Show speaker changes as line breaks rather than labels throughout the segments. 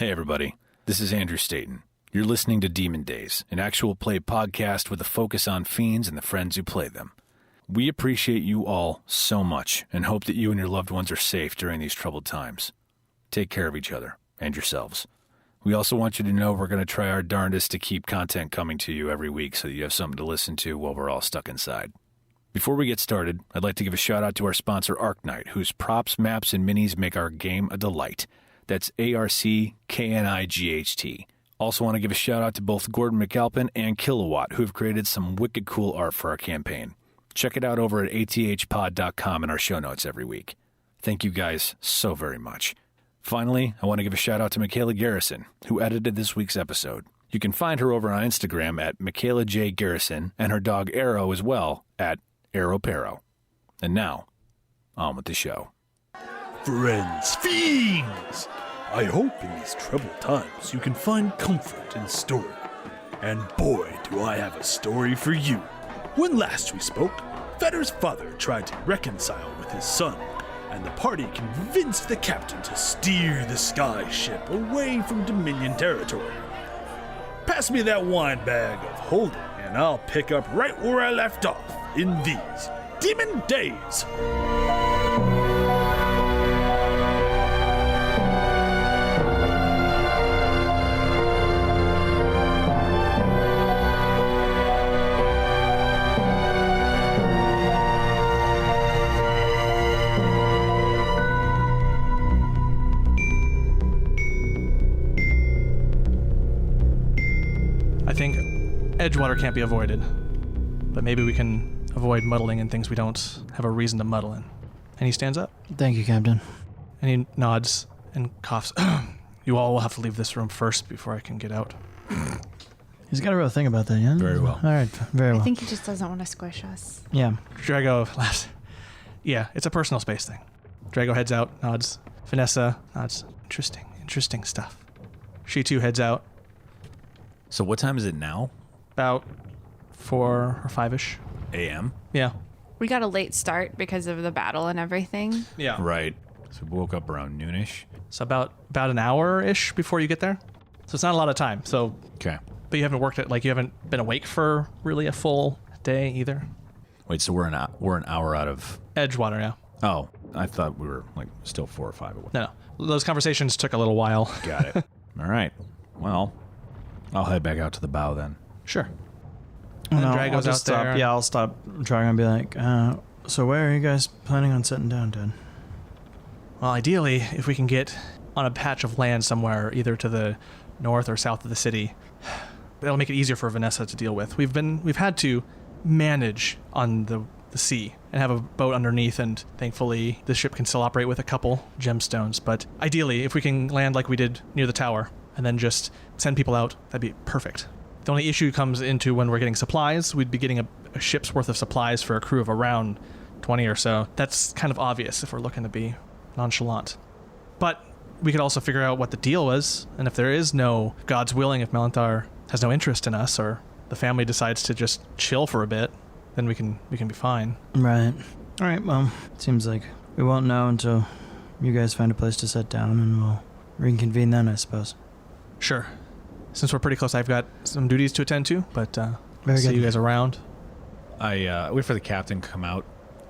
Hey everybody, this is Andrew Staten. You're listening to Demon Dayz, an actual play podcast with a focus on fiends and the friends who play them. We appreciate you all so much and hope that you and your loved ones are safe during these troubled times. Take care of each other and yourselves. We also want you to know we're going to try our darndest to keep content coming to you every week so that you have something to listen to while we're all stuck inside. Before we get started, I'd like to give a shout out to our sponsor Arknight, whose props, maps, and minis make our game a delight. That's ARCKNIGHT. Also want to give a shout out to both Gordon McAlpin and KiloWhat, who have created some wicked cool art for our campaign. Check it out over at athpod.com in our show notes every week. Thank you guys so very much. Finally, I want to give a shout out to Michaela Garrison, who edited this week's episode. You can find her over on Instagram at Michaela J. Garrison and her dog Arrow as well at ArrowParo. And now, on with the show.
Friends, fiends! I hope in these troubled times you can find comfort in story. And boy, do I have a story for you. When last we spoke, Fetter's father tried to reconcile with his son, and the party convinced the captain to steer the sky ship away from Dominion territory. Pass me that wine bag of holding, and I'll pick up right where I left off in these Demon Dayz.
I think Edgewater can't be avoided, but maybe we can avoid muddling in things we don't have a reason to muddle in. And he stands up.
Thank you, Captain.
And he nods and coughs. You all will have to leave this room first before I can get out.
He's got a real thing about that, yeah?
Very well.
All right, very well.
I think he just doesn't want to squish us.
Yeah.
Drago laughs. Yeah, it's a personal space thing. Drago heads out, nods. Vanessa nods. Interesting stuff. She too heads out.
So what time is it now?
About 4 or 5-ish.
AM?
Yeah.
We got a late start because of the battle and everything.
Yeah.
Right. So we woke up around noonish.
So about an hour-ish before you get there. So it's not a lot of time. So,
Okay.
but you haven't worked it, like you haven't been awake for really a full day either.
Wait, so we're an hour out of...
Edgewater, yeah.
Oh, I thought we were like still 4 or 5 away.
No. Those conversations took a little while.
Got it. All right. Well, I'll head back out to the bow then.
Sure. And then Drago's
I'll just
out
stop.
there.
Yeah, I'll stop Dragon and be like, so where are you guys planning on sitting down, Dad?
Well, ideally, if we can get on a patch of land somewhere, either to the north or south of the city, that'll make it easier for Vanessa to deal with. We've had to manage on the sea and have a boat underneath, and thankfully the ship can still operate with a couple gemstones. But ideally, if we can land like we did near the tower and then just send people out, that'd be perfect. The only issue comes into when we're getting supplies. We'd be getting a ship's worth of supplies for a crew of around 20 or so. That's kind of obvious if we're looking to be nonchalant. But we could also figure out what the deal was, and if there is no, God's willing, if Melanthar has no interest in us, or the family decides to just chill for a bit, then we can be fine.
Right. All right, well, it seems like we won't know until you guys find a place to sit down, and we'll reconvene then, I suppose.
Sure. Since we're pretty close, I've got some duties to attend to, but
Very
see
good.
you guys around.
I wait for the captain to come out.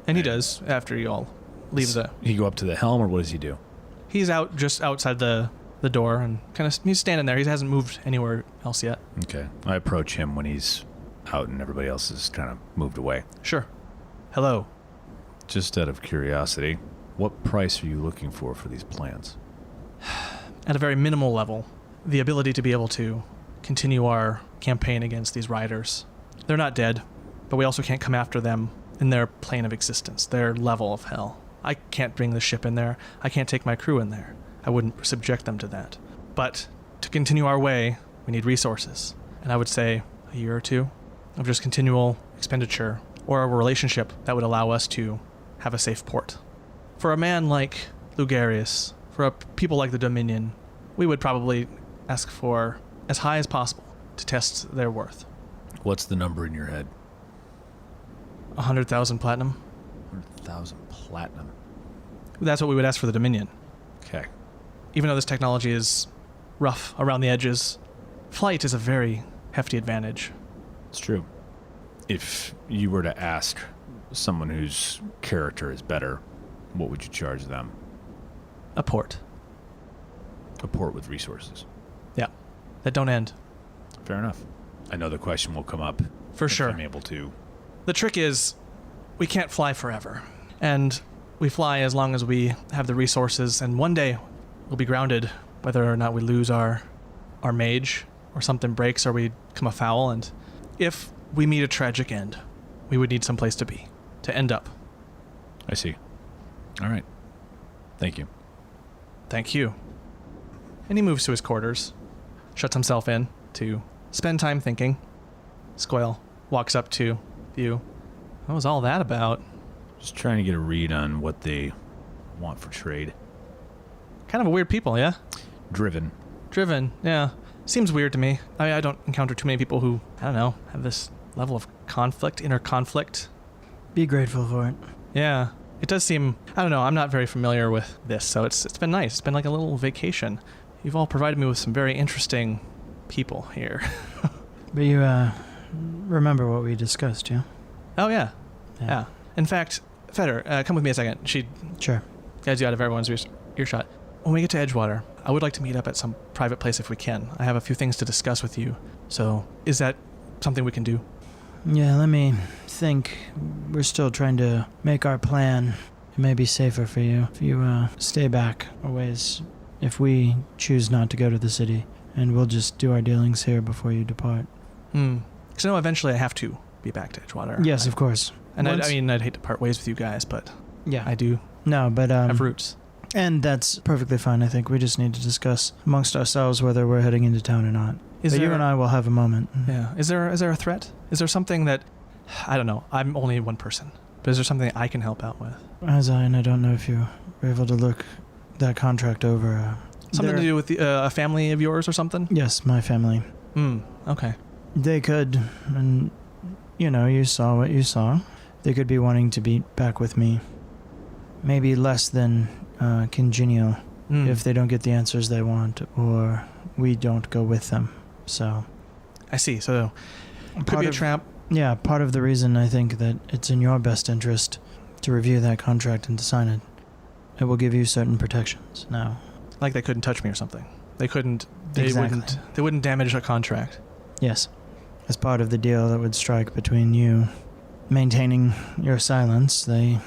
And he does, after you all leave the...
He go up to the helm, or what does he do?
He's out just outside the door, and he's standing there. He hasn't moved anywhere else yet.
Okay. I approach him when he's out and everybody else is kind of moved away.
Sure. Hello.
Just out of curiosity, what price are you looking for these plans?
At a very minimal level, the ability to be able to continue our campaign against these riders. They're not dead, but we also can't come after them in their plane of existence, their level of hell. I can't bring the ship in there. I can't take my crew in there. I wouldn't subject them to that. But to continue our way, we need resources. And I would say a year or two of just continual expenditure, or a relationship that would allow us to have a safe port. For a man like Lugarius, for people like the Dominion, we would probably ask for as high as possible to test their worth.
What's the number in your head?
100,000 platinum.
100,000 platinum.
That's what we would ask for the Dominion.
Okay.
Even though this technology is rough around the edges. Flight is a very hefty advantage.
It's true. If you were to ask someone whose character is better, what would you charge them?
A port.
A port with resources.
Yeah. That don't end.
Fair enough. I know the question will come up.
For sure.
If I'm able to.
The trick is, we can't fly forever. And we fly as long as we have the resources, and one day we'll be grounded, whether or not we lose our mage, or something breaks, or we come afoul, and if we meet a tragic end, we would need some place to be, to end up.
I see. All right. Thank you.
Thank you. And he moves to his quarters, shuts himself in to spend time thinking. Squale walks up to you. What was all that about?
Just trying to get a read on what they want for trade.
Kind of a weird people, yeah?
Driven.
Driven, yeah. Seems weird to me. I don't encounter too many people who, I don't know, have this level of conflict, inner conflict.
Be grateful for it.
Yeah. It does seem, I don't know, I'm not very familiar with this, so it's been nice. It's been like a little vacation. You've all provided me with some very interesting people here.
But you, remember what we discussed, yeah?
Oh, yeah. Yeah. In fact, Feder, come with me a second. She
Sure.
guides you out of everyone's earshot. When we get to Edgewater, I would like to meet up at some private place if we can. I have a few things to discuss with you. So, is that something we can do?
Yeah, let me think. We're still trying to make our plan. It may be safer for you if you stay back a ways, if we choose not to go to the city, and we'll just do our dealings here before you depart.
Because I know eventually I have to be back to Edgewater.
Yes, of course.
And I mean, I'd hate to part ways with you guys, but
yeah,
I do
no, but
have roots.
And that's perfectly fine. I think we just need to discuss amongst ourselves whether we're heading into town or not. But you and I will have a moment.
Yeah. Is there a threat? Is there something that, I don't know, I'm only one person, but is there something I can help out with?
I don't know if you were able to look that contract over.
Something to do with a family of yours or something?
Yes, my family.
Okay.
They could, and you saw what you saw. They could be wanting to be back with me. Maybe less than congenial if they don't get the answers they want, or we don't go with them. So
I see. So could be a trap.
Yeah, part of the reason I think that it's in your best interest to review that contract and to sign it. It will give you certain protections. Now,
like they couldn't touch me or something. They couldn't. They
Exactly.
They wouldn't damage a contract.
yes, as part of the deal that would strike between you maintaining your silence, they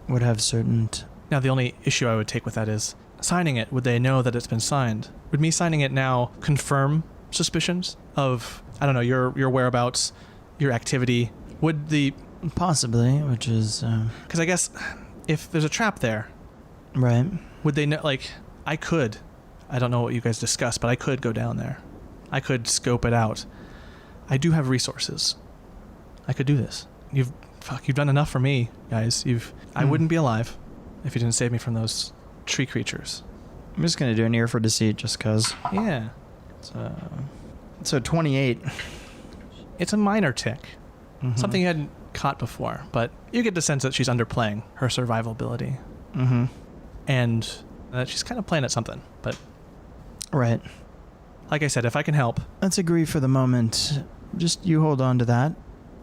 would have certain.
Now the only issue I would take with that is signing it. Would they know that it's been signed? Would me signing it now confirm suspicions of, I don't know, your whereabouts, your activity? Would the
Possibly, which is
because I guess if there's a trap there,
right.
would they know? Like I don't know what you guys discussed, but I could go down there. I could scope it out. I do have resources. I could do this. You've done enough for me, guys. I wouldn't be alive if you didn't save me from those tree creatures.
I'm just gonna do an ear for deceit, just cause.
Yeah.
So 28.
It's a minor tick. Something you hadn't caught before, but you get the sense that she's underplaying her survivability. And that she's kind of playing at something. But
Right.
like I said, if I can help.
Let's agree for the moment. Just you hold on to that,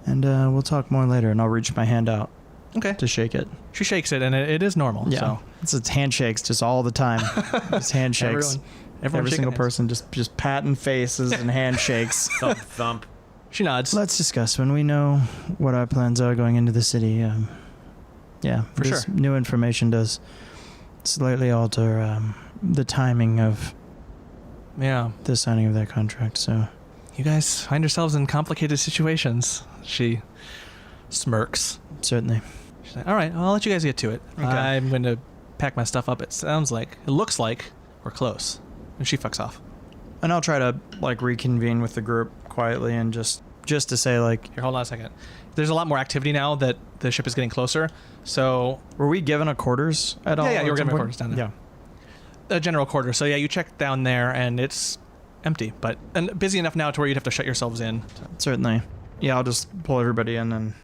and we'll talk more later. And I'll reach my hand out
Okay.
to shake it.
She shakes it, and it is normal.
Yeah,
So
it's handshakes just all the time. It's handshakes.
Everyone
Every
shaking
single
hands.
person just patting faces and handshakes.
Thump, thump.
She nods.
Let's discuss when we know what our plans are going into the city. Yeah,
For
this
sure.
new information does slightly alter the timing of
Yeah.
the signing of that contract. So
You guys find yourselves in complicated situations. She smirks.
certainly.
She's like, all right, I'll let you guys get to it.
Okay.
I'm going to pack my stuff up. It looks like we're close. And she fucks off.
And I'll try to reconvene with the group quietly and just to say
Here, hold on a second. There's a lot more activity now that the ship is getting closer. So,
were we given a quarters at all?
yeah, you were
at some
given a
point?
quarters down there.
Yeah.
a general quarter. So, yeah, you check down there and it's empty, and busy enough now to where you'd have to shut yourselves in.
Certainly. Yeah, I'll just pull everybody in and.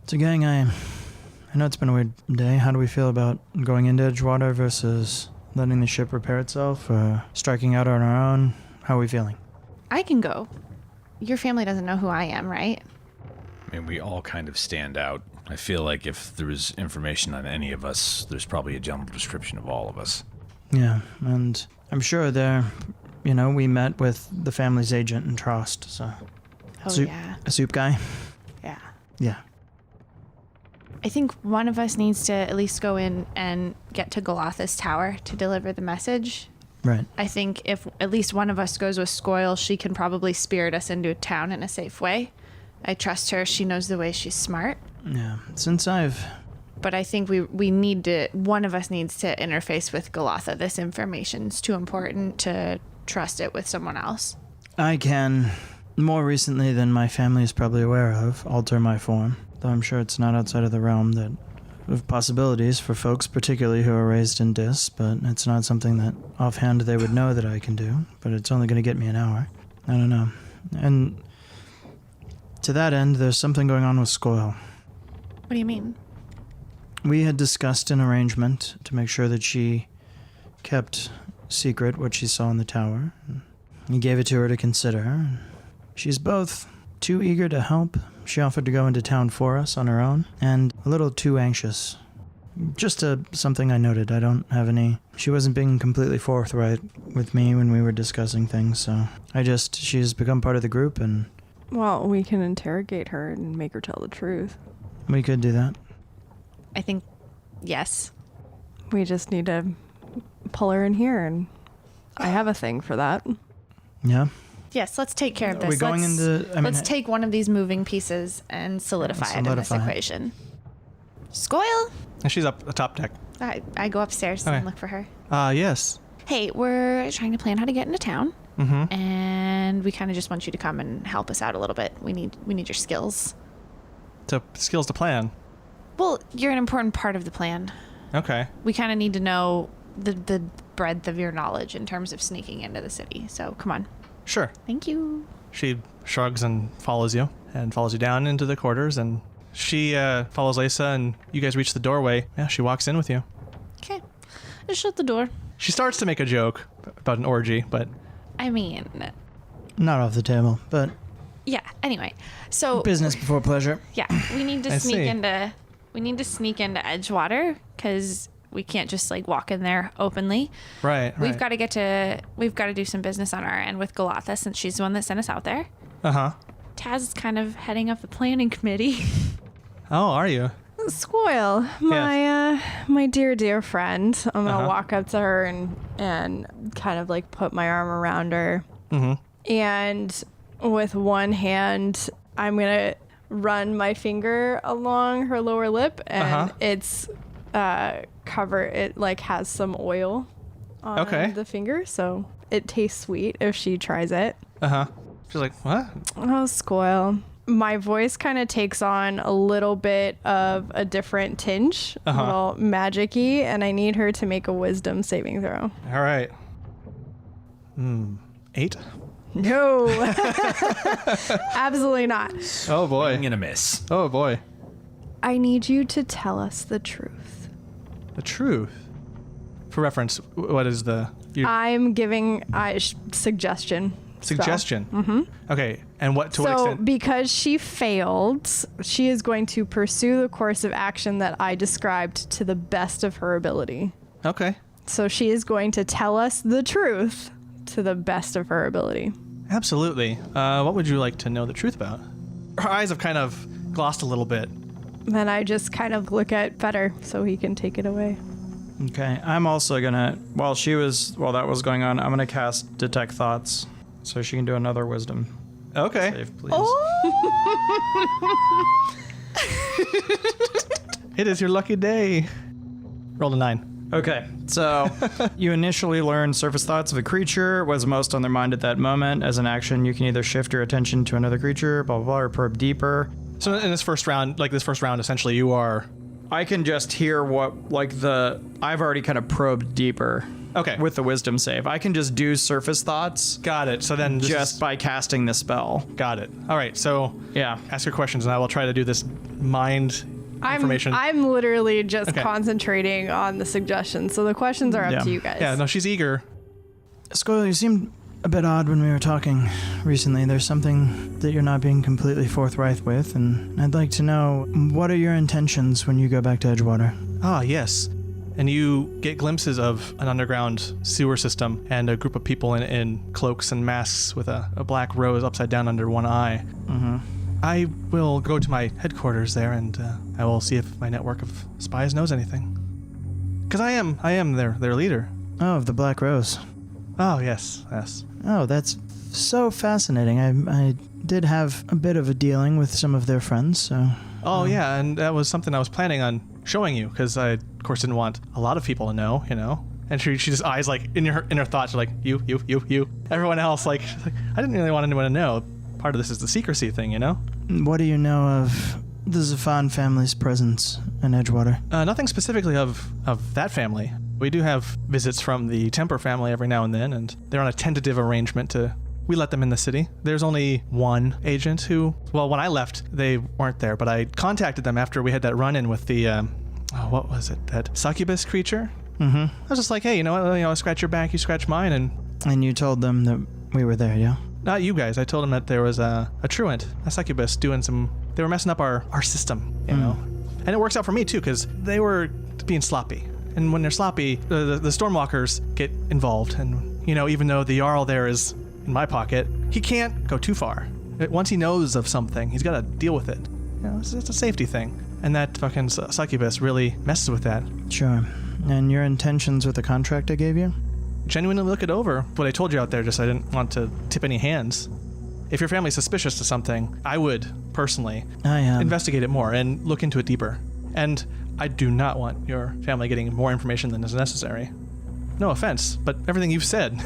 So, gang, I know it's been a weird day. How do we feel about going into Edgewater versus letting the ship repair itself, or striking out on our own? How are we feeling?
I can go. Your family doesn't know who I am, right?
I mean, we all kind of stand out. I feel like if there was information on any of us, there's probably a jumbled description of all of us.
Yeah, and I'm sure we met with the family's agent in Trost, so...
Oh,
soup,
yeah.
A soup guy?
Yeah.
Yeah.
I think one of us needs to at least go in and get to Golotha's tower to deliver the message.
Right.
I think if at least one of us goes with Scoil, she can probably spirit us into a town in a safe way. I trust her. She knows the way. She's smart.
Yeah.
But I think we need to, one of us needs to interface with Golotha. This information's too important to trust it with someone else.
I can, more recently than my family is probably aware of, alter my form. Though I'm sure it's not outside of the realm of possibilities for folks, particularly who are raised in Dis, but it's not something that offhand they would know that I can do, but it's only going to get me an hour. I don't know. And to that end, there's something going on with Scoil.
What do you mean?
We had discussed an arrangement to make sure that she kept secret what she saw in the tower. He gave it to her to consider. She's both too eager to help. She offered to go into town for us on her own, and a little too anxious. Just something I noted. I don't have any... She wasn't being completely forthright with me when we were discussing things, so she's become part of the group, and...
Well, we can interrogate her and make her tell the truth.
We could do that.
I think, yes.
We just need to pull her in here, and I have a thing for that.
Yeah?
Yes, let's take care of this.
Are we going
let's take one of these moving pieces and solidify it in this equation. Scoil?
And she's up the top deck.
I go upstairs and look for her.
Yes.
Hey, we're trying to plan how to get into town.
Mm-hmm.
And we kind of just want you to come and help us out a little bit. We need your skills.
Skills to plan.
Well, you're an important part of the plan.
Okay.
We kind of need to know the breadth of your knowledge in terms of sneaking into the city. So come on.
Sure.
Thank you.
She shrugs and follows you down into the quarters, and she follows Lisa, and you guys reach the doorway. Yeah, she walks in with you.
Okay. Just shut the door.
She starts to make a joke about an orgy, but...
I mean...
Not off the table, but...
Yeah, anyway. So...
Business before pleasure.
Yeah, we need to sneak into Edgewater, because we can't just walk in there openly.
Right.
We've got to do some business on our end with Golotha, since she's the one that sent us out there.
Uh-huh.
Taz is kind of heading up the planning committee.
Oh, are you?
Scoil, my dear friend. I'm gonna walk up to her and kind of put my arm around her.
Mm-hmm.
And with one hand, I'm gonna run my finger along her lower lip, and it's covered. It has some oil on the finger, so it tastes sweet if she tries it.
She's like, what?
Oh, Scoil. My voice kind of takes on a little bit of a different tinge, a little magic-y, and I need her to make a wisdom saving throw.
All right. 8?
No. Absolutely not.
Oh, boy.
I'm going to miss.
Oh, boy.
I need you to tell us the truth.
The truth? For reference, what is the...
I'm giving suggestion.
Suggestion?
Mm-hmm.
Okay, and what to what extent?
So, because she failed, she is going to pursue the course of action that I described to the best of her ability.
Okay.
So she is going to tell us the truth to the best of her ability.
Absolutely. What would you like to know the truth about? Her eyes have kind of glossed a little bit.
Then I just kind of look at Fetter so he can take it away.
Okay, I'm also gonna, while that was going on, I'm gonna cast Detect Thoughts, so she can do another wisdom
Okay.
save, please.
Oh!
It is your lucky day. Roll a 9.
Okay, so you initially learn surface thoughts of a creature, what's most on their mind at that moment. As an action, you can either shift your attention to another creature, blah, blah, blah, or probe deeper.
So in this first round, essentially you are...
I can just hear I've already kind of probed deeper.
Okay.
With the wisdom save. I can just do surface thoughts.
Got it. So then
by casting the spell.
Got it. All right, so...
Yeah.
Ask your questions, and I will try to do this mind information.
I'm literally just concentrating on the suggestions, so the questions are up to you guys.
Yeah, no, she's eager.
Scoil, you seemed a bit odd when we were talking recently. There's something that you're not being completely forthright with, and I'd like to know, what are your intentions when you go back to Edgewater?
Ah, yes. And you get glimpses of an underground sewer system and a group of people in cloaks and masks with a black rose upside down under one eye.
Mm-hmm.
I will go to my headquarters there, and I will see if my network of spies knows anything. Because I am their leader.
Oh, of the Black Rose.
Oh, yes.
Oh, that's so fascinating. I did have a bit of a dealing with some of their friends, so...
Oh, yeah, and that was something I was planning on showing you, because I, of course, didn't want a lot of people to know, you know? And she just eyes, like, in her thoughts, like, you. Everyone else, like, I didn't really want anyone to know. Part of this is the secrecy thing, you know?
What do you know of the Zafan family's presence in Edgewater?
Nothing specifically of that family. We do have visits from the Temper family every now and then, and they're on a tentative arrangement we let them in the city. There's only one agent who, well, when I left, they weren't there, but I contacted them after we had that run-in with the, what was it, that succubus creature?
Mm-hmm.
I was just like, hey, you know what, I scratch your back, you scratch mine,
And you told them that we were there, yeah?
Not you guys. I told them that there was a truant, a succubus, they were messing up our system, you know? And it works out for me, too, because they were being sloppy. And when they're sloppy, the Stormwalkers get involved. And, you know, even though the Jarl there is in my pocket, he can't go too far. Once he knows of something, he's got to deal with it. You know, it's a safety thing. And that fucking succubus really messes with that.
Sure. And your intentions with the contract I gave you?
Genuinely look it over. What I told you out there, just I didn't want to tip any hands. If your family's suspicious to something, I would, personally, investigate it more and look into it deeper. And I do not want your family getting more information than is necessary. No offense, but everything you've said.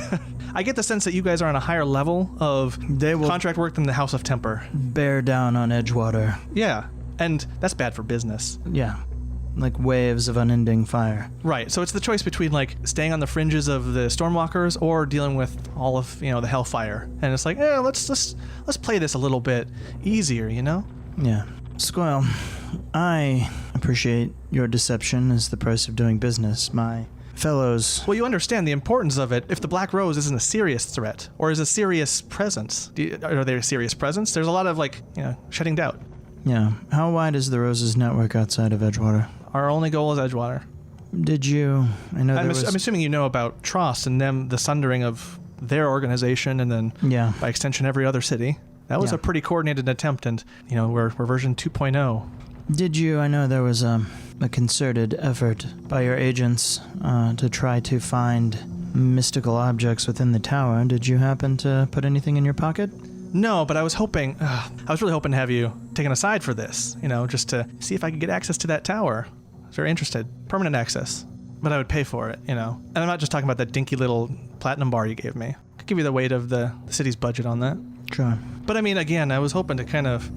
I get the sense that you guys are on a higher level of contract work than the House of Temper.
Bear down on Edgewater.
Yeah, and that's bad for business.
Yeah, like waves of unending fire.
Right, so it's the choice between, like, staying on the fringes of the Stormwalkers or dealing with all of, you know, the Hellfire. And it's like, let's play this a little bit easier, you know?
Yeah. Scoil, I appreciate your deception as the price of doing business. My fellows...
Well, you understand the importance of it if the Black Rose isn't a serious threat or is a serious presence. Are they a serious presence? There's a lot of, like, you know, shedding doubt.
Yeah. How wide is the Rose's network outside of Edgewater?
Our only goal is Edgewater.
Did you... I'm
assuming you know about Trost and them, the sundering of their organization and then, by extension, every other city. That was a pretty coordinated attempt, and, you know, we're version 2.0.
Did you... I know there was a concerted effort by your agents to try to find mystical objects within the tower. Did you happen to put anything in your pocket?
No, but I was hoping... I was really hoping to have you taken aside for this, you know, just to see if I could get access to that tower. I was very interested. Permanent access. But I would pay for it, you know. And I'm not just talking about that dinky little platinum bar you gave me. I could give you the weight of the city's budget on that.
Sure.
But I mean, again, I was hoping to kind of,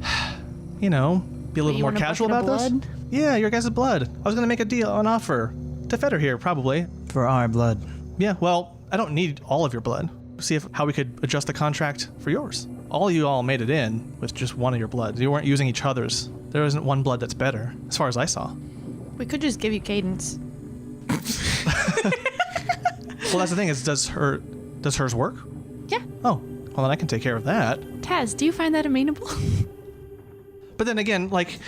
you know, be a little more casual about this. Yeah, your guys' blood. I was going to make a deal, an offer. To Fetter here, probably.
For our blood.
Yeah, well, I don't need all of your blood. See how we could adjust the contract for yours. All you all made it in with just one of your bloods. You weren't using each other's. There isn't one blood that's better, as far as I saw.
We could just give you Cadence.
Well, that's the thing is, does hers work?
Yeah.
Oh, well then I can take care of that.
Taz, do you find that amenable?
But then again, like,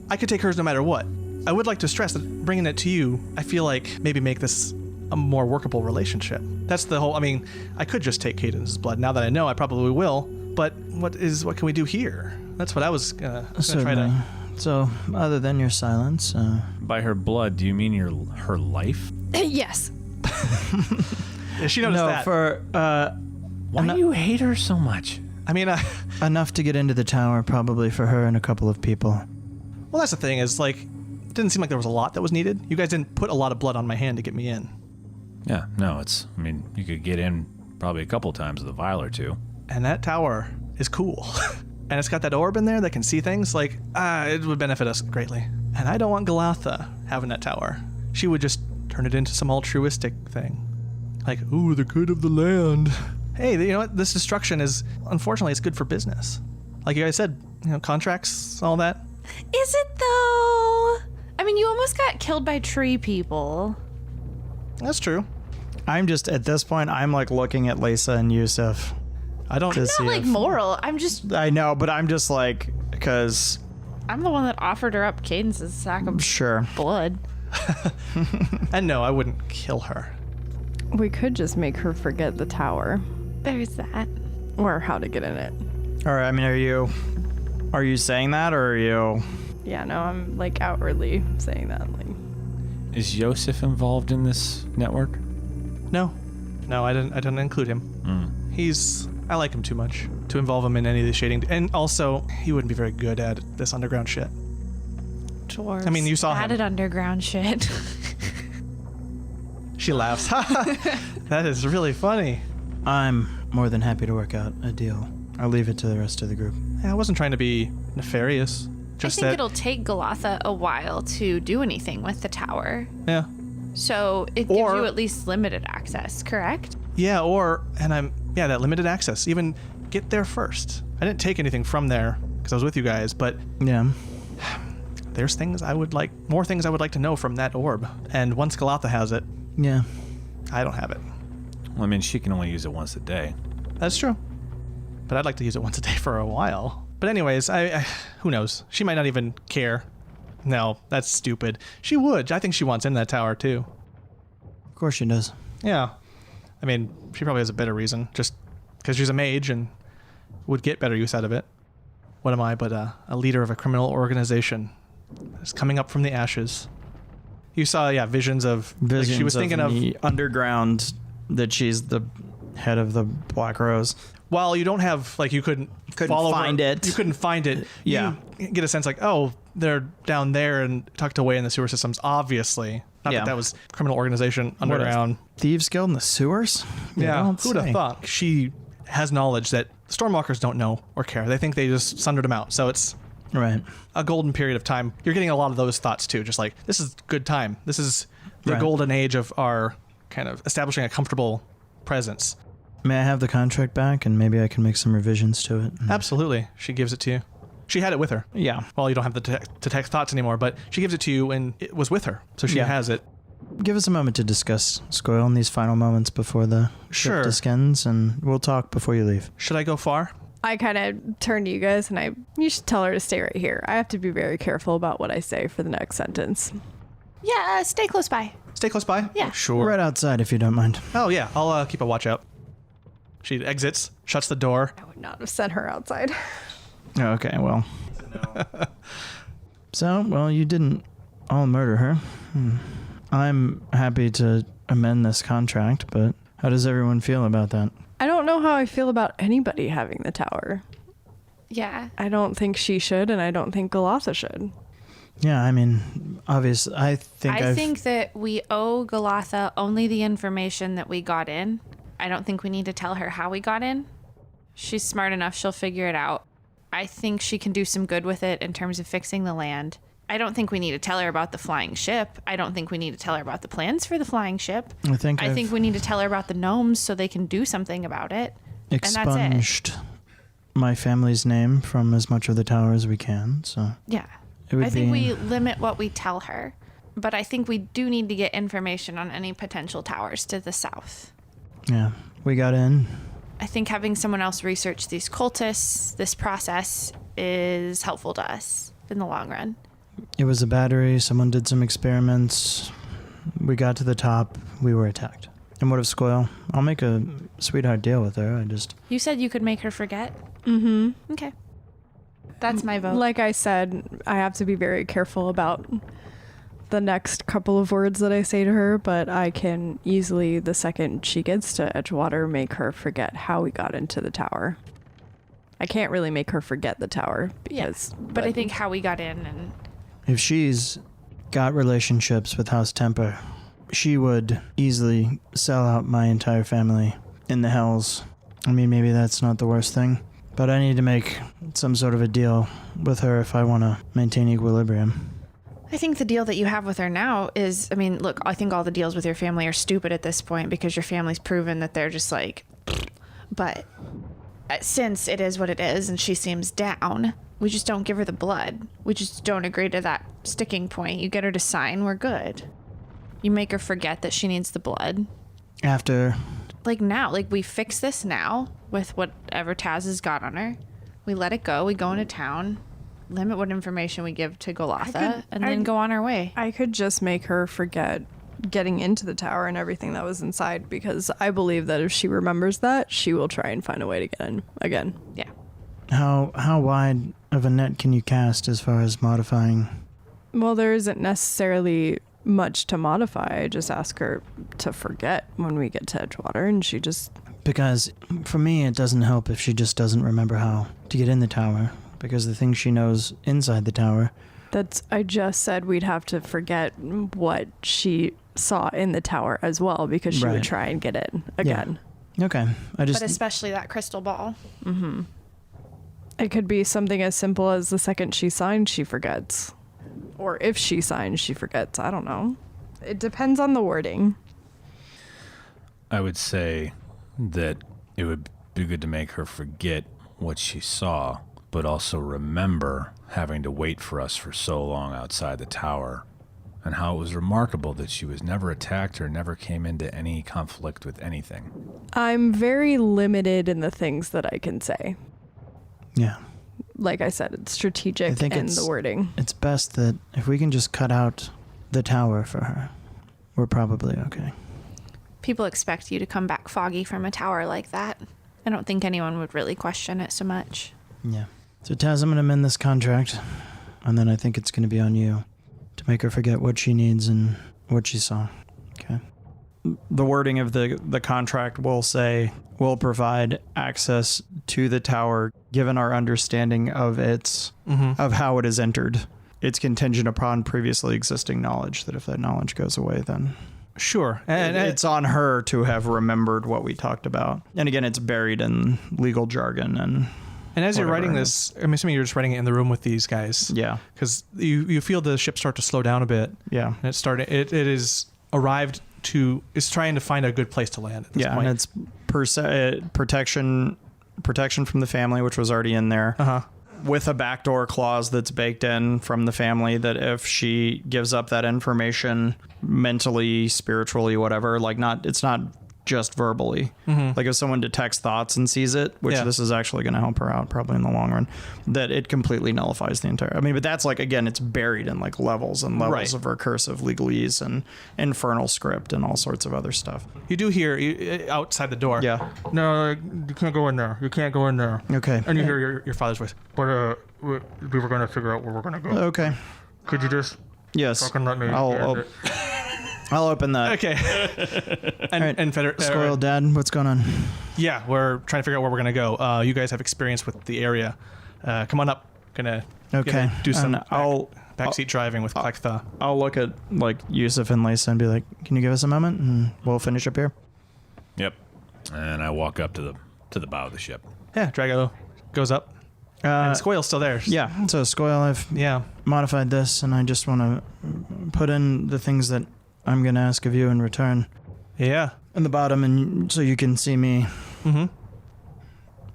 I could take hers no matter what. I would like to stress that bringing it to you, I feel like maybe make this a more workable relationship. That's the whole, I mean, I could just take Cadence's blood. Now that I know, I probably will. But what can we do here? That's what I was gonna try to...
So, other than your silence...
By her blood, do you mean her life?
Yes.
Yeah, she noticed that.
Why do you hate her so much?
I mean...
enough to get into the tower, probably, for her and a couple of people.
Well, that's the thing, is, like, it didn't seem like there was a lot that was needed. You guys didn't put a lot of blood on my hand to get me in.
Yeah, no, I mean, you could get in probably a couple times with a vial or two.
And that tower is cool. And it's got that orb in there that can see things. Like, it would benefit us greatly. And I don't want Galatha having that tower. She would just turn it into some altruistic thing. Like, ooh, the good of the land. Hey, you know what? This destruction is, unfortunately, it's good for business. Like you guys said, you know, contracts, all that.
Is it though? I mean, you almost got killed by tree people.
That's true.
I'm just, at this point, I'm like looking at Lisa and Yusuf.
I don't.
I'm not like moral.
I know, but I'm just like, because...
I'm the one that offered her up Cadence's sack of blood.
And no, I wouldn't kill her.
We could just make her forget the tower.
There's that.
Or how to get in it.
All right, I mean, are you saying that, or are you...
Yeah, no, I'm like outwardly saying that. Like,
Is Yosef involved in this network?
No, I didn't include him. I like him too much to involve him in any of the shading, and also he wouldn't be very good at this underground shit.
Dwarves.
I mean, you saw him.
Added underground shit.
She laughs. That is really funny.
I'm more than happy to work out a deal. I'll leave it to the rest of the group.
Yeah, I wasn't trying to be nefarious. Just
I think
that,
it'll take Golotha a while to do anything with the tower.
yeah.
So it gives you at least limited access, correct?
Yeah, that limited access. Even get there first. I didn't take anything from there because I was with you guys, but
Yeah.
there's more things I would like to know from that orb. And once Golotha has it,
Yeah.
I don't have it.
Well, I mean, she can only use it once a day.
That's true. But I'd like to use it once a day for a while. But anyways, I who knows? She might not even care. No, that's stupid. She would. I think she wants in that tower too.
Of course she does.
Yeah. I mean, she probably has a better reason, just because she's a mage and would get better use out of it. What am I but a leader of a criminal organization that's coming up from the ashes? You saw, visions of...
Visions
like she was thinking of
the underground, that she's the head of the Black Rose.
While you don't have, like, you couldn't follow
find
her,
it.
You couldn't find it.
Yeah.
You get a sense like, oh, they're down there and tucked away in the sewer systems, obviously. Not
Yeah.
that was criminal organization underground.
Thieves Guild in the sewers?
Yeah,
don't
who'd have
say.
thought? She has knowledge that Stormwalkers don't know or care. They think they just sundered them out. So it's
Right.
a golden period of time. You're getting a lot of those thoughts too. Just like, this is good time. This is the
Right.
golden age of our kind of establishing a comfortable presence.
May I have the contract back, and maybe I can make some revisions to it?
Absolutely. She gives it to you. She had it with her.
Yeah.
Well, you don't have the detect thoughts anymore, but she gives it to you and it was with her. So she
Yeah.
has it.
Give us a moment to discuss Scoil in these final moments before the
Sure.
ship descends, and we'll talk before you leave.
Should I go far?
I kind of turn to you guys and you should tell her to stay right here. I have to be very careful about what I say for the next sentence.
Yeah, stay close by.
Stay close by?
Yeah.
Sure.
Right outside, if you don't mind.
Oh, yeah. I'll keep a watch out. She exits, shuts the door.
I would not have sent her outside.
Oh, okay, well. So, you didn't all murder her. I'm happy to amend this contract, but how does everyone feel about that?
I don't know how I feel about anybody having the tower.
Yeah.
I don't think she should, and I don't think Golotha should.
Yeah, I mean, obviously, I think
that we owe Golotha only the information that we got in. I don't think we need to tell her how we got in. She's smart enough, she'll figure it out. I think she can do some good with it in terms of fixing the land. I don't think we need to tell her about the flying ship. I don't think we need to tell her about the plans for the flying ship.
I think
we need to tell her about the gnomes so they can do something about it.
expunged my family's name from as much of the tower as we can, so...
Yeah.
I
think we limit what we tell her. But I think we do need to get information on any potential towers to the south.
Yeah, we got in.
I think having someone else research these cultists, this process, is helpful to us in the long run.
It was a battery, someone did some experiments, we got to the top, we were attacked. And what of Scoil? I'll make a sweetheart deal with her,
You said you could make her forget?
Mm-hmm.
Okay. That's my vote.
Like I said, I have to be very careful about the next couple of words that I say to her, but I can easily, the second she gets to Edgewater, make her forget how we got into the tower. I can't really make her forget the tower because...
Yeah, but I think how we got in and...
If she's got relationships with House Temper, she would easily sell out my entire family in the Hells. I mean, maybe that's not the worst thing, but I need to make some sort of a deal with her if I want to maintain equilibrium.
I think the deal that you have with her now is, I mean, look, I think all the deals with your family are stupid at this point because your family's proven that they're just like, but since it is what it is and she seems down, We just don't give her the blood. We just don't agree to that sticking point. You get her to sign, we're good. You make her forget that she needs the blood.
After...
Like now, like we fix this now with whatever Taz has got on her. We let it go. We go into town, limit what information we give to Golotha, and then go on our way.
I could just make her forget getting into the tower and everything that was inside, because I believe that if she remembers that, she will try and find a way to get in again.
Yeah.
How wide of a net can you cast as far as modifying?
Well, there isn't necessarily much to modify. I just ask her to forget when we get to Edgewater, and she just...
Because for me, it doesn't help if she just doesn't remember how to get in the tower, because the things she knows inside the tower...
I just said we'd have to forget what she saw in the tower as well, because she would try and get in again.
Yeah. Okay.
But especially that crystal ball.
Mm-hmm. It could be something as simple as the second she signs, she forgets. Or if she signs, she forgets. I don't know. It depends on the wording.
I would say that it would be good to make her forget what she saw, but also remember having to wait for us for so long outside the tower, and how it was remarkable that she was never attacked or never came into any conflict with anything.
I'm very limited in the things that I can say.
Yeah.
Like I said, it's strategic in the wording.
It's best that if we can just cut out the tower for her, we're probably okay.
People expect you to come back foggy from a tower like that. I don't think anyone would really question it so much.
Yeah. So Taz, I'm going to amend this contract, and then I think it's going to be on you to make her forget what she needs and what she saw. Okay.
The wording of the contract will say, we'll provide access to the tower given our understanding of of how it is entered. It's contingent upon previously existing knowledge, that if that knowledge goes away, then... Sure. And it's on her to have remembered what we talked about. And again, it's buried in legal jargon and as you're writing this, I'm assuming you're just writing it in the room with these guys. Yeah. Because you feel the ship start to slow down a bit. Yeah. And it is arrived to... It's trying to find a good place to land at this point. And it's protection from the family, which was already in there. Uh-huh. With a backdoor clause that's baked in from the family that if she gives up that information mentally, spiritually, whatever, it's not just verbally. Mm-hmm. Like if someone detects thoughts and sees it, which this is actually going to help her out probably in the long run, that it completely nullifies the entire... but that's again, it's buried in levels and levels of recursive legalese and infernal script and all sorts of other stuff. You do hear outside the door. Yeah. No, you can't go in there. You can't go in there. Okay. And you hear your father's voice. But we were going to figure out where we're going to go. Okay. Could you just... Yes. Fucking let me... I'll open that. Okay. and
Squirrel Dad, what's going on?
Yeah, we're trying to figure out where we're going to go. You guys have experience with the area. Come on up. Gonna do some backseat driving with Klektha.
I'll look at Yusuf and Lisa and be like, can you give us a moment and we'll finish up here?
Yep. And I walk up to the bow of the ship.
Yeah, Drago goes up. And Scoil's still there.
Yeah, so Scoil, I've modified this and I just want to put in the things that I'm going to ask of you in return. Yeah. In the bottom, and so you can see me. Mm-hmm.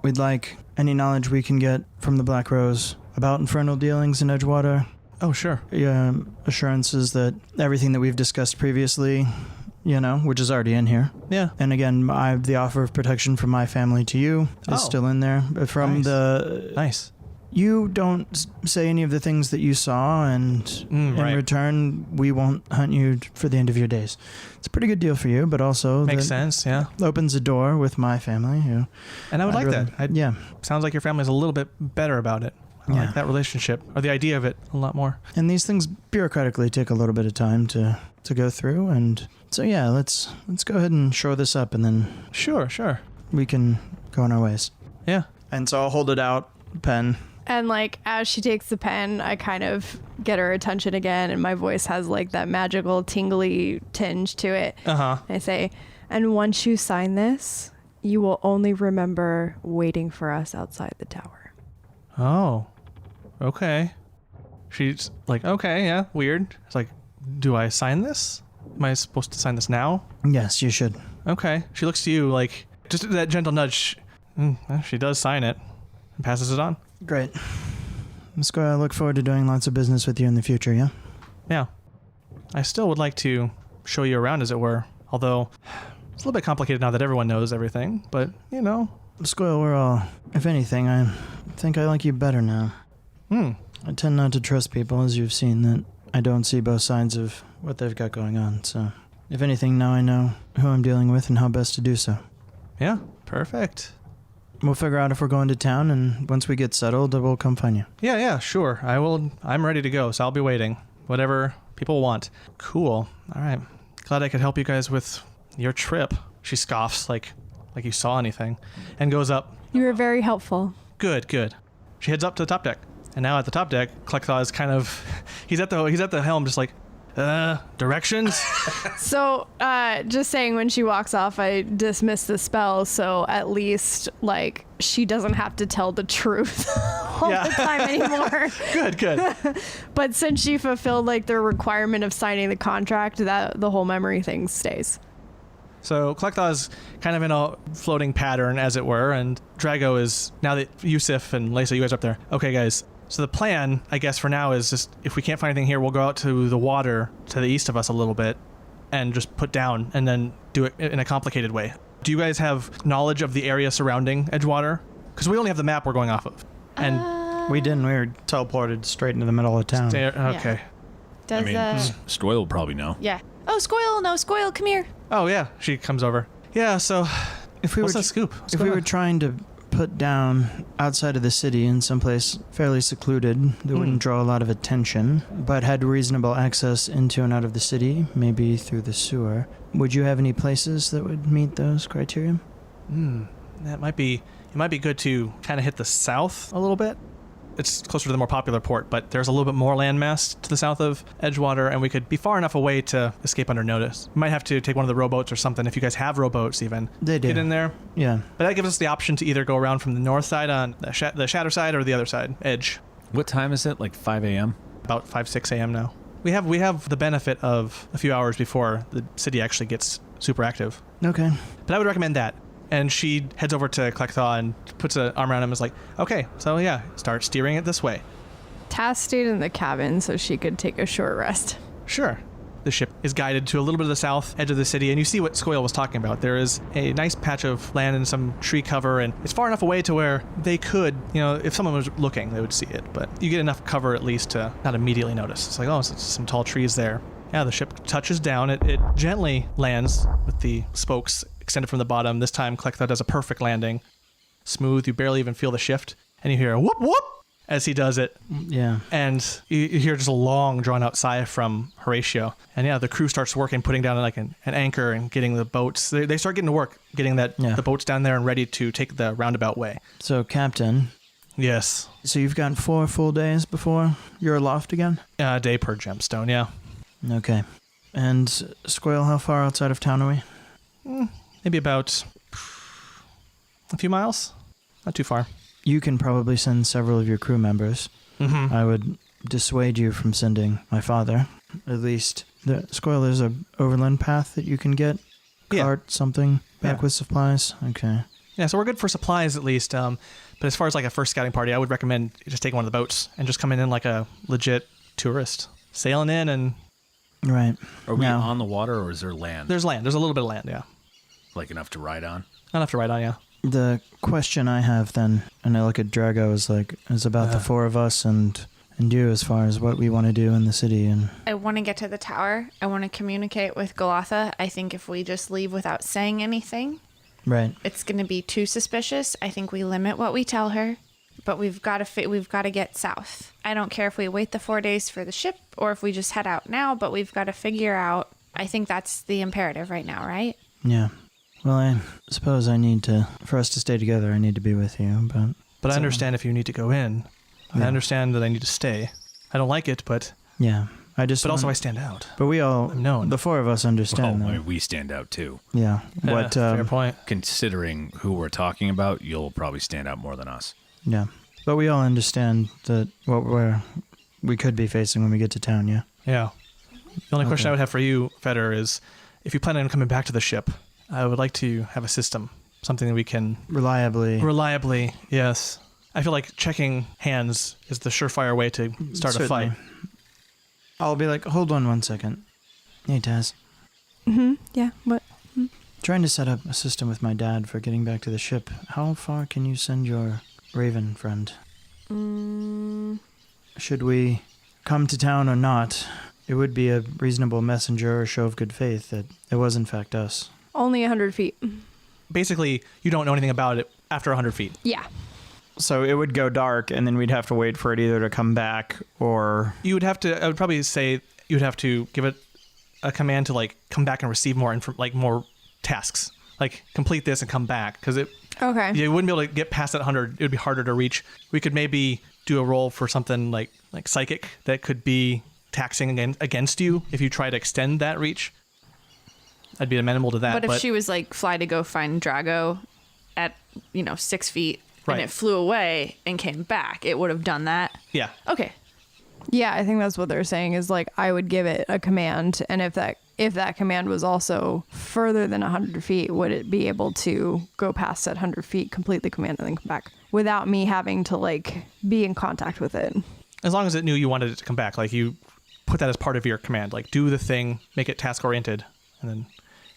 We'd like any knowledge we can get from the Black Rose about infernal dealings in Edgewater.
Oh, sure.
Yeah, assurances that everything that we've discussed previously, which is already in here. Yeah. And again, the offer of protection from my family to you is still in there. From
Nice.
You don't say any of the things that you saw, and in return, we won't hunt you for the end of your days. It's a pretty good deal for you, but also...
Makes sense, yeah.
Opens a door with my family.
And I would like that. Yeah. Sounds like your family's a little bit better about it. I like that relationship, or the idea of it, a lot more.
And these things bureaucratically take a little bit of time to go through, and so let's go ahead and shore this up, and then...
Sure.
We can go on our ways.
Yeah. And so I'll hold it out, pen...
And as she takes the pen, I kind of get her attention again, and my voice has that magical tingly tinge to it. Uh-huh. I say, and once you sign this, you will only remember waiting for us outside the tower.
Oh, okay. She's okay, yeah, weird. It's do I sign this? Am I supposed to sign this now?
Yes, you should.
Okay. She looks to you just that gentle nudge. She does sign it and passes it on.
Great. Squire, I look forward to doing lots of business with you in the future, yeah?
Yeah. I still would like to show you around, as it were. Although, it's a little bit complicated now that everyone knows everything. But, you know.
Squire, we're all... If anything, I think I like you better now. I tend not to trust people, as you've seen, that I don't see both sides of what they've got going on. So, if anything, now I know who I'm dealing with and how best to do so.
Yeah, perfect.
We'll figure out if we're going to town, and once we get settled, we'll come find you.
Yeah, sure. I'm ready to go, so I'll be waiting. Whatever people want. Cool. All right. Glad I could help you guys with your trip. She scoffs like you saw anything, and goes up.
You were very helpful.
Good. She heads up to the top deck, and now at the top deck, Klekthaw is kind of he's at the helm, just like directions.
So, just saying, when she walks off, I dismiss the spell, so at least, like, she doesn't have to tell the truth all the time anymore.
Good.
But since she fulfilled, like, the requirement of signing the contract, that the whole memory thing stays.
So Klekthaw is kind of in a floating pattern, as it were, and Drago is, now that Yusuf and Lisa, you guys are up there. Okay, guys. So the plan, I guess, for now is just, if we can't find anything here, we'll go out to the water to the east of us a little bit and just put down and then do it in a complicated way. Do you guys have knowledge of the area surrounding Edgewater? Because we only have the map we're going off of. And
we didn't. We were teleported straight into the middle of town.
Okay.
Does
Stoyle will probably know.
Yeah. Oh, Scoil, come here.
Oh, yeah. She comes over. Yeah, so
If we
what's
were
that scoop?
If we were trying to put down outside of the city in someplace fairly secluded that wouldn't draw a lot of attention, but had reasonable access into and out of the city, maybe through the sewer, would you have any places that would meet those criteria?
It might be good to kind of hit the south a little bit. It's closer to the more popular port, but there's a little bit more landmass to the south of Edgewater, and we could be far enough away to escape under notice. We might have to take one of the rowboats or something, if you guys have rowboats even.
They do.
Get in there.
Yeah.
But that gives us the option to either go around from the north side on the Shatter side or the other side, Edge.
What time is it? Like 5 a.m.?
About 5-6 a.m. now. We have the benefit of a few hours before the city actually gets super active.
Okay.
But I would recommend that. And she heads over to Klekthaw and puts an arm around him and is like, okay, so yeah, start steering it this way.
Tass stayed in the cabin so she could take a short rest.
Sure. The ship is guided to a little bit of the south edge of the city, and you see what Scoil was talking about. There is a nice patch of land and some tree cover, and it's far enough away to where they could, if someone was looking, they would see it. But you get enough cover at least to not immediately notice. It's like, oh, it's some tall trees there. Yeah, the ship touches down. It gently lands with the spokes extended from the bottom. This time, Klekthaw does a perfect landing. Smooth, you barely even feel the shift. And you hear a whoop whoop as he does it.
Yeah.
And you hear just a long, drawn-out sigh from Horatio. And yeah, the crew starts working, putting down like an anchor and getting the boats. They start getting to work, getting the boats down there and ready to take the roundabout way.
So, Captain.
Yes.
So you've got 4 full days before you're aloft again?
A day per gemstone, yeah.
Okay. And Scoil, how far outside of town are we?
Maybe about a few miles. Not too far.
You can probably send several of your crew members.
Mm-hmm.
I would dissuade you from sending my father. At least, Scoil, there's a overland path that you can get. Cart, something, back with supplies. Okay.
Yeah, so we're good for supplies at least. But as far as like a first scouting party, I would recommend just taking one of the boats and just coming in like a legit tourist. Sailing in and...
Right.
Are we on the water or is there land?
There's land. There's a little bit of land, yeah.
Like enough to ride on?
Not enough to ride on, yeah.
The question I have then, and I look at Drago, is about the 4 of us and you as far as what we want to do in the city. And
I want to get to the tower. I want to communicate with Golotha. I think if we just leave without saying anything,
right,
it's going to be too suspicious. I think we limit what we tell her, but we've got to get south. I don't care if we wait the 4 days for the ship or if we just head out now, but we've got to figure out. I think that's the imperative right now, right?
Yeah. Well, I suppose for us to stay together, I need to be with you,
But I understand if you need to go in.
Yeah.
I understand that I need to stay. I don't like it, but...
Yeah.
But also I stand out.
But we all...
I'm known.
The 4 of us understand.
Well, we stand out too.
Yeah.
Fair point.
Considering who we're talking about, you'll probably stand out more than us.
Yeah. But we all understand that what we could be facing when we get to town, yeah?
Yeah. The only question I would have for you, Feder, is if you plan on coming back to the ship, I would like to have a system, something that we can...
Reliably,
yes. I feel like checking hands is the surefire way to start a fight.
I'll be like, hold on 1 second. Hey, Taz.
Yeah, what?
Trying to set up a system with my dad for getting back to the ship. How far can you send your raven friend? Should we come to town or not? It would be a reasonable messenger or show of good faith that it was in fact us.
Only 100 feet.
Basically, you don't know anything about it after 100 feet.
Yeah.
So it would go dark, and then we'd have to wait for it either to come back or...
You would have to, I would probably say you would have to give it a command to like come back and receive more more tasks. Like complete this and come back, because
Okay.
you wouldn't be able to get past that 100. It would be harder to reach. We could maybe do a roll for something like psychic that could be taxing against you if you try to extend that reach. I'd be amenable to that.
But if she was like fly to go find Drago at 6 feet
Right.
and it flew away and came back, it would have done that.
Yeah.
Okay.
Yeah, I think that's what they're saying is like I would give it a command, and if that command was also further than 100 feet, would it be able to go past that 100 feet, complete the command, and then come back without me having to like be in contact with it?
As long as it knew you wanted it to come back, like you put that as part of your command, like do the thing, make it task oriented, and then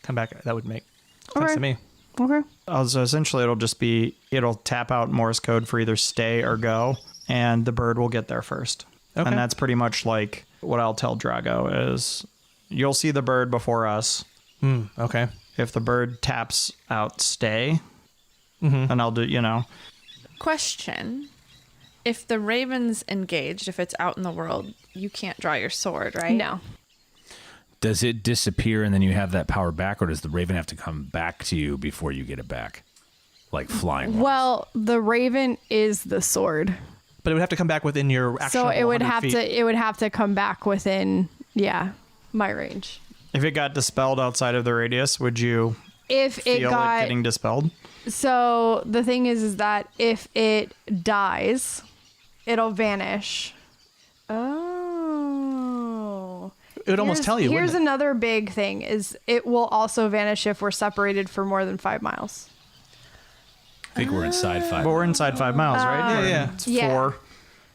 come back. That would make sense to me.
Okay.
So essentially it'll tap out Morse code for either stay or go, and the bird will get there first.
Okay.
And that's pretty much like what I'll tell Drago is you'll see the bird before us.
Okay.
If the bird taps out stay, and I'll do,
Question. If the raven's engaged, if it's out in the world, you can't draw your sword, right?
No.
Does it disappear and then you have that power back, or does the raven have to come back to you before you get it back? Like flying?
Well, the raven is the sword.
But it would have to come back within your actual
So it would
100
have
feet.
to come back within my range.
if it got dispelled outside of the radius, would you
If it
feel
got
it getting dispelled?
So the thing is that if it dies, it'll vanish. Oh.
It would almost tell you.
Here's
wouldn't it?
another big thing is it will also vanish if we're separated for more than 5 miles.
I think we're inside 5.
But we're inside 5 miles, right?
Yeah.
It's
Yeah.
4.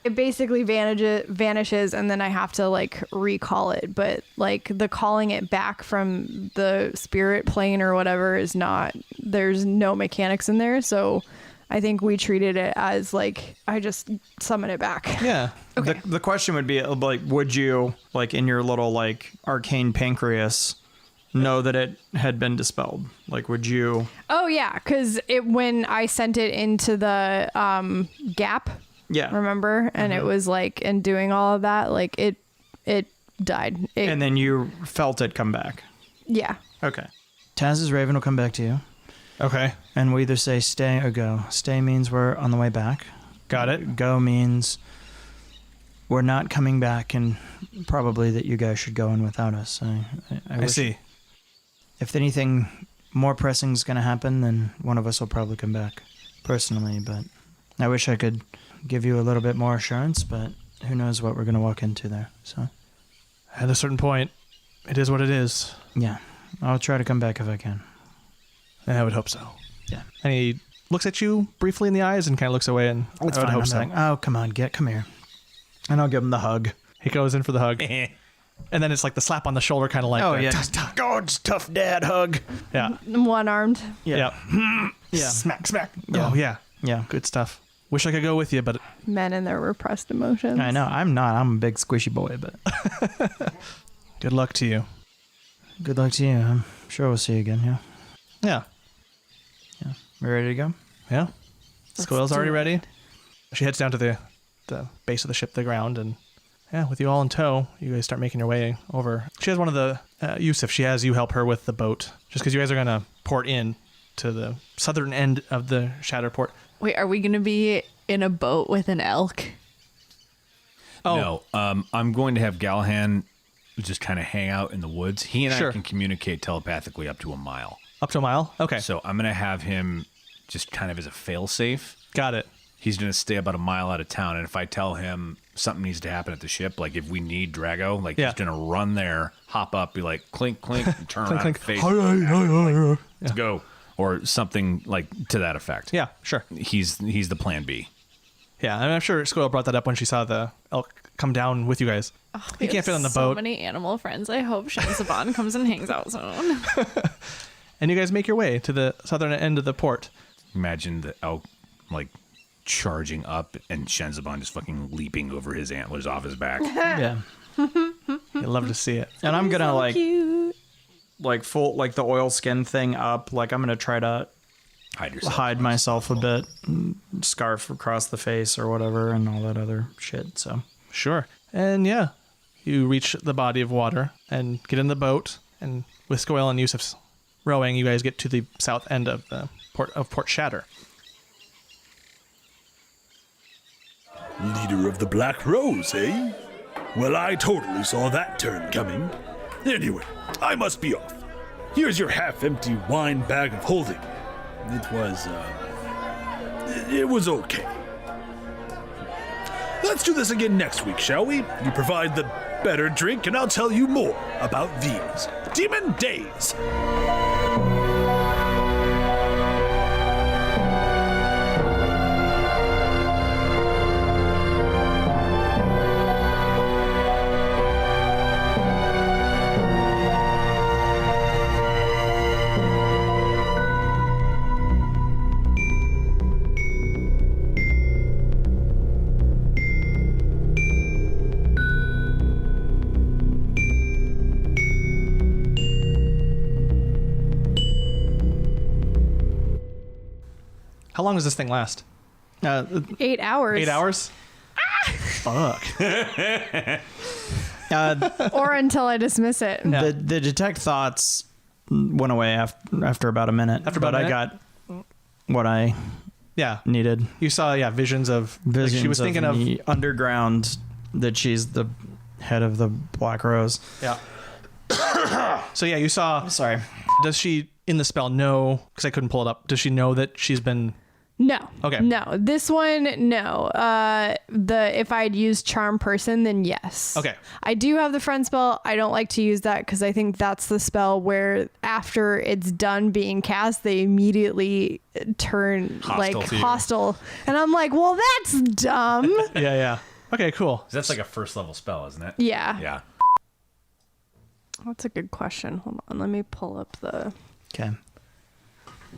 It basically vanishes and then I have to like recall it, but like the calling it back from the spirit plane or whatever is not, there's no mechanics in there. So I think we treated it as like, I just summon it back.
Yeah.
Okay.
The question would be like, would you like in your little like arcane pancreas know that it had been dispelled? Like, would you?
Oh yeah. Cause when I sent it into the gap,
Yeah.
remember? And it was like, and doing all of that, like it died.
And then you felt it come back.
Yeah.
Okay. Taz's raven will come back to you.
Okay.
And we either say stay or go. Stay means we're on the way back.
Got it.
Go means we're not coming back, and probably that you guys should go in without us.
I
wish-
see.
If anything more pressing is going to happen, then one of us will probably come back personally. But I wish I could give you a little bit more assurance, but who knows what we're going to walk into there. So
At a certain point, it is what it is.
yeah, I'll try to come back if I can.
I would hope so.
Yeah.
And he looks at you briefly in the eyes and kind of looks away, and I would hope
I'm
so.
like, oh, come on, come here. And I'll give him the hug.
He goes in for the hug. And then it's like the slap on the shoulder, kind of like
Oh,
the
yeah. God's tough dad hug.
Yeah.
One-armed.
Yeah.
Yeah.
Smack, smack.
Yeah.
Oh, yeah.
Yeah.
Good stuff. Wish I could go with you, but
Men and their repressed emotions.
I know. I'm not. I'm a big squishy boy, but
good luck to you.
good luck to you. I'm sure we'll see you again. Yeah.
Yeah.
Yeah. We ready to go?
Yeah. Squirrel's
do
already
it.
ready. She heads down to the base of the ship, the ground, and yeah, with you all in tow, you guys start making your way over. She has one of the, Yusuf, she has you help her with the boat, just because you guys are going to port in to the southern end of the Shatterport.
Wait, are we going to be in a boat with an elk?
Oh,
No, I'm going to have Galhan just kind of hang out in the woods. He and
Sure.
I can communicate telepathically up to a mile.
up to a mile? Okay.
So I'm going to have him just kind of as a fail-safe.
Got it.
He's going to stay about a mile out of town, and if I tell him something needs to happen at the ship, like if we need Drago, like
Yeah.
he's going to run there, hop up, be like, clink, clink, and turn around
clink.
and face, let's go, or something like to that effect.
Yeah, sure.
He's the plan B.
Yeah, and I'm sure Squirrel brought that up when she saw the elk come down with you guys.
Oh,
He can't fit on the boat.
So many animal friends. I hope Shansaban comes and hangs out soon.
And you guys make your way to the southern end of the port.
Imagine the elk, like, charging up and Shenzaban just fucking leaping over his antlers off his back.
Yeah.
I'd love to see it.
And I'm gonna like
Cute.
full like the oil skin thing up. Like I'm gonna try to
Hide yourself.
hide myself a bit, scarf across the face or whatever, and all that other shit. So
Sure. And yeah, you reach the body of water and get in the boat. And with Scoil and Yusuf's rowing, you guys get to the south end of the Port Shatter.
Leader of the Black Rose, eh? Well, I totally saw that turn coming. Anyway, I must be off. Here's your half-empty wine bag of holding. It was okay. Let's do this again next week, shall we? You provide the better drink, and I'll tell you more about these Demon Days.
How long does this thing last?
8 hours.
8 hours? Fuck.
Or until I dismiss it.
Yeah.
the detect thoughts went away after about a minute.
After about a minute?
I got what I
Yeah.
needed.
You saw, visions of...
Visions
like she was thinking of...
the underground, that she's the head of the Black Rose.
Yeah. So yeah, you saw...
Sorry.
Does she, in the spell, know... Because I couldn't pull it up. Does she know that she's been...
No.
Okay.
No. This one, no. If I'd used Charm Person, then yes.
Okay.
I do have the friend spell. I don't like to use that because I think that's the spell where after it's done being cast, they immediately turn
Hostile to you.
hostile. And I'm like, well, that's dumb.
Yeah. Okay, cool.
That's like a first level spell, isn't it?
Yeah.
Yeah.
That's a good question. Hold on. Let me pull up the...
Okay.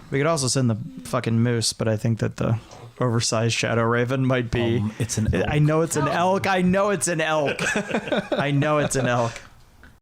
We could also send the fucking moose, but I think that the oversized Shadow Raven might be...
It's an elk.
I know it's an elk. I know it's an elk. I know it's an elk.